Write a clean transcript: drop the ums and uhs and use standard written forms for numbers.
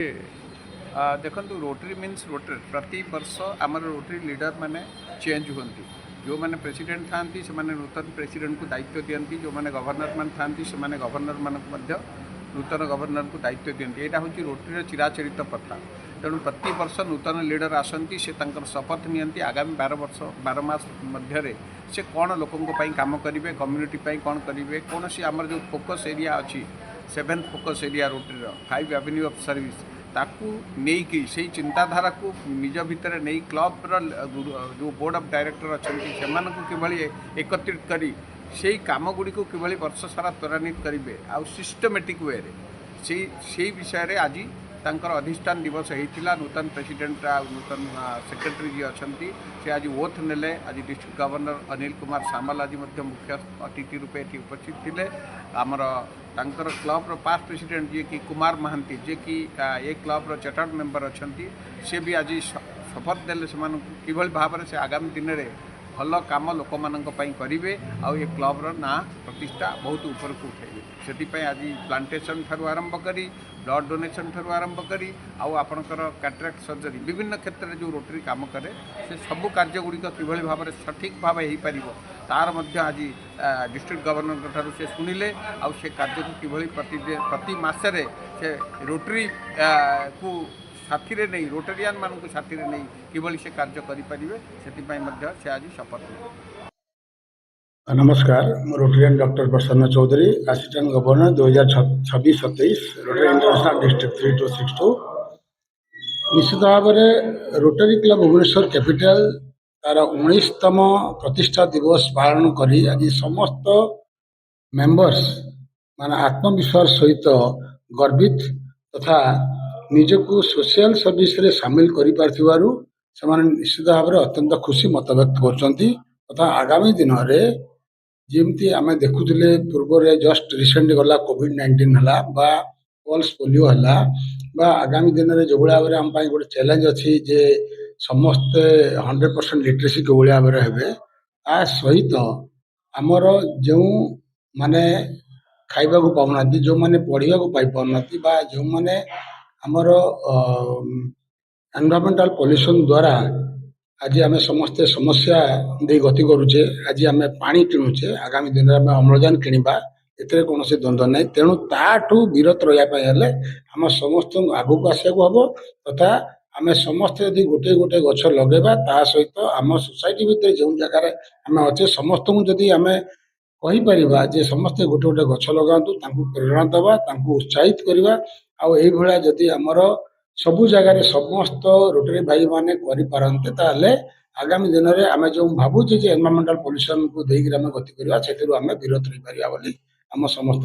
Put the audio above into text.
देखो rotary means rotary प्रति वर्ष आम रोटरी लीडर मैंने चेंज होती जो मैंने प्रेसिडेंट था से नूतन प्रेसिडेंट को दायित्व दिखती जो मैंने गवर्नर मान था से गवर्नर मानक नूतन गवर्नर को दायित्व दिखती यहाँ हूँ रोटरी चिराचरित प्रथा तेणु प्रति वर्ष नूतन लीडर आसती से शपथ नियंती आगामी 12 मास मध्य से कौन लोकों काम करेंगे कम्युनिटी कौन करेंगे कौन सी आमर जो फोकस एरिया अच्छी 7th focus area rotary 5 Avenue of service ताकू नहीं से चिंताधारा को निज भितर नहीं क्लब्र जो बोर्ड ऑफ डायरेक्टर अच्छा से एकत्रित करी से कम गुड़ी को किभली वर्ष सारा त्वरान्वित करेंगे आउ सिस्टमेटिक वे से विषय आज तांकर अधिष्ठान दिवस होता नूतन प्रेसिडेंट नूतन सेक्रेटरी जी अच्छा से आज ओथ नेले आज डिस्ट्रिक्ट गवर्नर अनिल कुमार सामल आज मुख्य अतिथि रूपे ये उपस्थित थे आमर तांकर क्लब्र पास्ट प्रेसिडेंट जी कि कुमार महांती जे कि ये क्लब्र चार्टर्ड मेंबर अच्छा सी भी आज शपथ देले से किभली भाव से आगामी दिन में भल कम लोक मान करेंगे आउ ये क्लब्र ना प्रतिष्ठा बहुत ऊपर को उठेबे से आज प्लांटेशन ठार आरंभ करी ब्लड डोनेशन ठार आरंभ करी आउ आपणकर कैटरेक्ट सर्जरी विभिन्न क्षेत्र में जो रोटरी काम करे से सबू कार्यगुड़िक किभली भाव में सठिक भाव हो पार तार मध्य आज डिस्ट्रिक्ट गवर्नर ठार से शुणिले आउ से कार्य को किभली प्रति मासरे से रोटरी को साथी रे नहीं रोटेरियन मान को साथी रे नहीं किभली से कार्य करेंगे से आज शपथ ले। नमस्कार मैं Rotarian doctor Prasanna Chaudhary assistant governor 2026-27 Rotary International district 3262 निश्चित भाव में रोटरी क्लब भुवनेश्वर कैपिटल तार 19तम प्रतिष्ठा दिवस पालन करी आज समस्त मेंबर्स माने आत्मविश्वास सहित गर्वित तथा निजको सोशल सर्विस रे सामिल करि पारथिबारु समान निश्चित भाव में अत्यंत खुशी मत व्यक्त करछंती तथा आगामी दिन में जेमती आमे देखुथिले पूर्व रे जस्ट रिसेंट गला कोविड-19 हला बा पल्स पोलियो हला बा आगामी दिन में जो भाव में हम गोटे चैलेंज अच्छी जे समस्त 100% लिटरेसी को भाव में हेबे आ सहित आमर जो माने खाइबा को पाउना जो माने पढ़िया को पाई पाउना बा जो माने आमर एनवायरमेंटल पॉल्यूशन द्वारा आज आम समस्ते समस्या दे गति करुचे आज आम पानी किणुचे आगामी दिन में आम अम्लजान किणवा एते कौन द्वंद्व ना तेणु ताठू विरत रहा आम समस्त आगक आसवा हम तथा आम समस्ते यदि गोटे गोटे गछ लगेगा ता सहित आम सोसाइटी भितर जो जगार आम अच्छे समस्त जदि आम कहीपर जे समस्ते गोटे गोटे गछ लगातु प्रेरणा दवा उत्साहित करवा आईभा जदि आमर सबु जगार समस्त रोटरी भाई माने करिपारन्ते ताले आगामी दिन में आम जो भावुचे जे एनवायरमेंटल पॉल्यूशन को देकर आम गति करवा से विरत रही पारिबा बोली आम समस्त